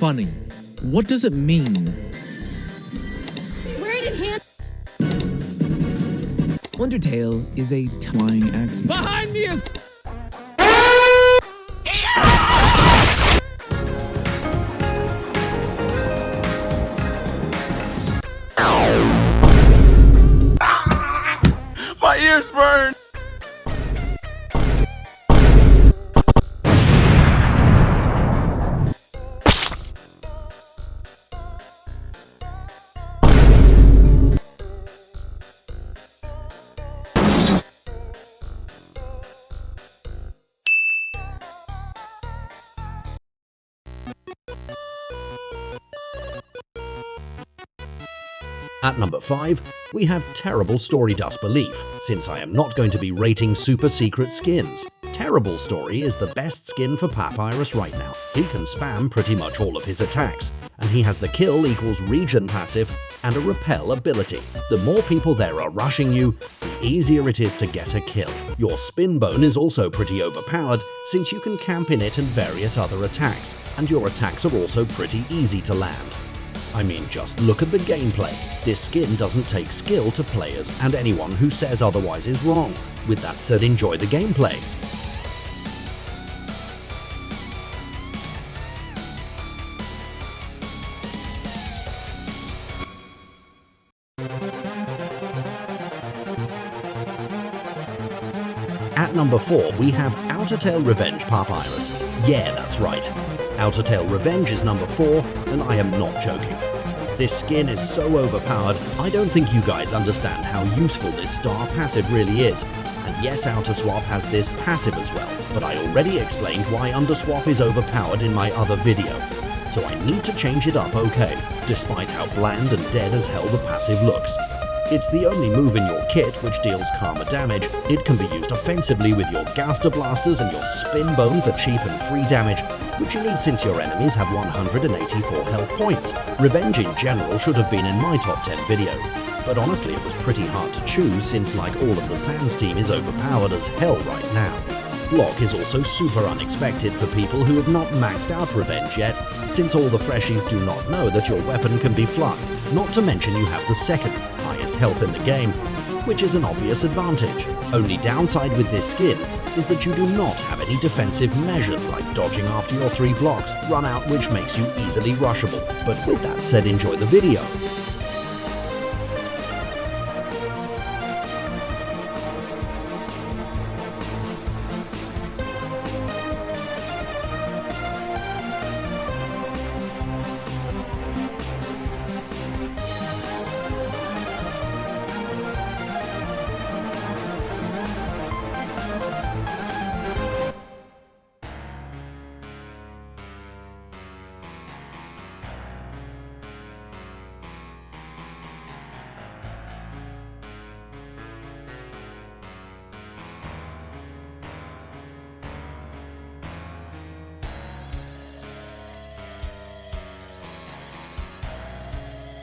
funny. What does it mean? Where did hand? Undertale is a flying axe. Behind me is... My ears burn! At number 5, we have Terrible Story Disbelief, since I am not going to be rating super secret skins. Terrible Story is the best skin for Papyrus right now. He can spam pretty much all of his attacks, and he has the kill equals regen passive and a repel ability. The more people there are rushing you, the easier it is to get a kill. Your spin bone is also pretty overpowered, since you can camp in it and various other attacks, and your attacks are also pretty easy to land. I mean, just look at the gameplay. This skin doesn't take skill to players, and anyone who says otherwise is wrong. With that said, enjoy the gameplay. At number 4, we have Undertale Revenge Papyrus. Yeah, that's right. Undertale Revenge is number 4, and I am not joking. This skin is so overpowered, I don't think you guys understand how useful this star passive really is. And yes, Outerswap has this passive as well, but I already explained why Underswap is overpowered in my other video. So I need to change it up, okay, despite how bland and dead as hell the passive looks. It's the only move in your kit which deals karma damage. It can be used offensively with your Gaster Blasters and your Spin Bone for cheap and free damage, which you need since your enemies have 184 health points. Revenge in general should have been in my top 10 video, but honestly it was pretty hard to choose since like all of the Sans team is overpowered as hell right now. Block is also super unexpected for people who have not maxed out Revenge yet, since all the freshies do not know that your weapon can be flung, not to mention you have the second highest health in the game, which is an obvious advantage. Only downside with this skin is that you do not have any defensive measures like dodging after your 3 blocks, run out which makes you easily rushable. But with that said, enjoy the video.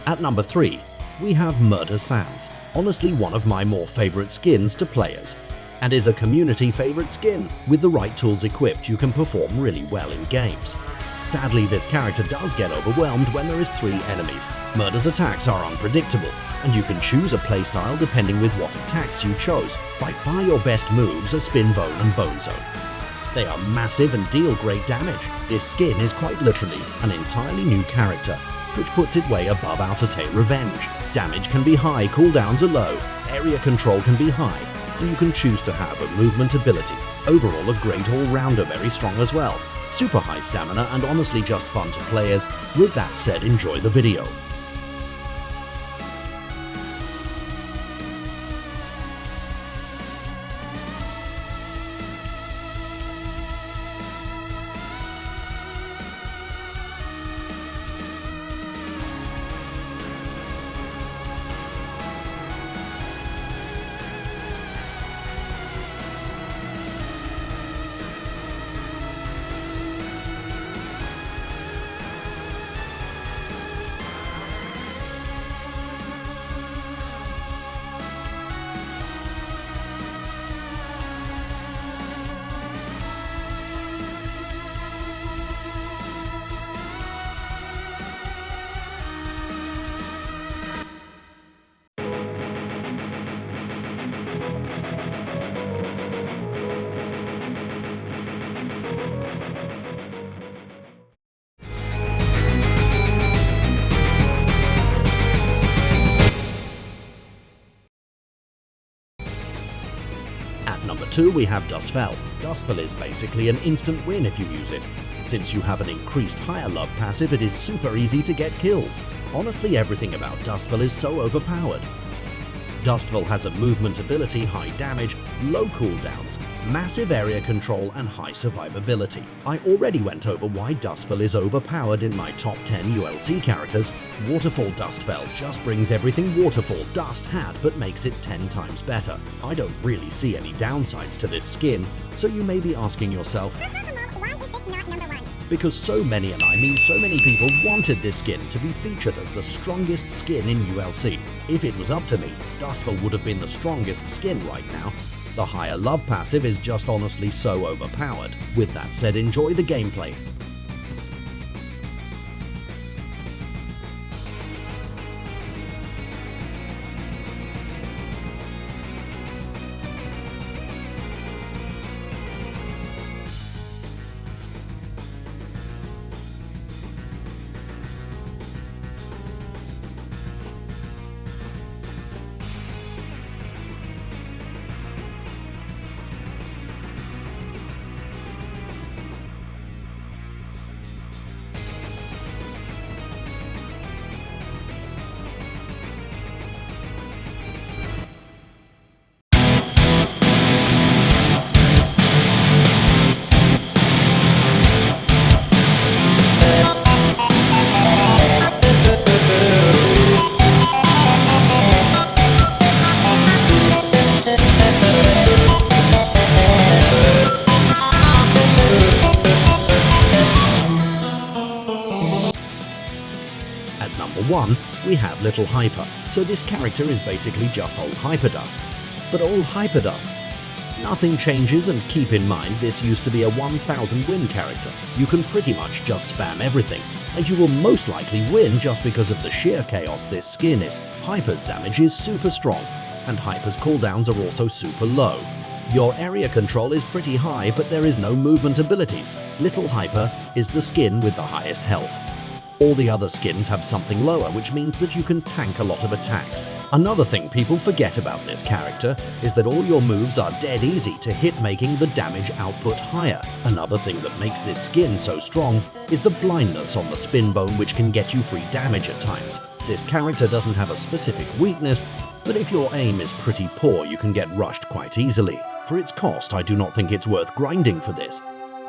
At number 3, we have Murder Sans, honestly one of my more favorite skins to players, and is a community favorite skin. With the right tools equipped, you can perform really well in games. Sadly, this character does get overwhelmed when there is 3 enemies. Murder's attacks are unpredictable, and you can choose a playstyle depending with what attacks you chose. By far your best moves are Spin Bone and Bone Zone. They are massive and deal great damage. This skin is quite literally an entirely new character, which puts it way above Undertale Revenge. Damage can be high, cooldowns are low, area control can be high, and you can choose to have a movement ability. Overall, a great all-rounder, very strong as well. Super high stamina and honestly just fun to players. With that said, enjoy the video. 2 we have Dustfell. Dustfell is basically an instant win if you use it. Since you have an increased higher love passive, it is super easy to get kills. Honestly, everything about Dustfell is so overpowered. Dustfell has a movement ability, high damage, low cooldowns, massive area control, and high survivability. I already went over why Dustfell is overpowered in my top 10 ULC characters. Waterfall Dustfell just brings everything Waterfall Dust had but makes it 10 times better. I don't really see any downsides to this skin, so you may be asking yourself, why is this not number 1? because so many, and I mean so many people, wanted this skin to be featured as the strongest skin in ULC. If it was up to me, Dustfell would have been the strongest skin right now. The higher love passive is just honestly so overpowered. With that said, enjoy the gameplay. At number 1, we have Little Hyper. So this character is basically just old Hyperdust. But old Hyperdust, nothing changes, and keep in mind this used to be a 1000 win character. You can pretty much just spam everything, and you will most likely win just because of the sheer chaos this skin is. Hyper's damage is super strong, and Hyper's cooldowns are also super low. Your area control is pretty high, but there is no movement abilities. Little Hyper is the skin with the highest health. All the other skins have something lower, which means that you can tank a lot of attacks. Another thing people forget about this character is that all your moves are dead easy to hit, making the damage output higher. Another thing that makes this skin so strong is the blindness on the spin bone, which can get you free damage at times. This character doesn't have a specific weakness, but if your aim is pretty poor, you can get rushed quite easily. For its cost, I do not think it's worth grinding for this.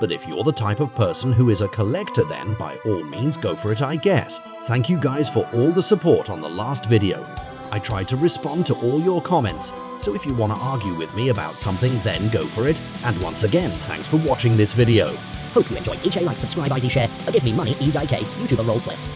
But if you're the type of person who is a collector, then by all means go for it, I guess. Thank you guys for all the support on the last video. I tried to respond to all your comments, so if you want to argue with me about something, then go for it. And once again, thanks for watching this video. Hope you enjoyed. EJ like, subscribe, ID, share, or give me money, EIK, YouTuber role, please.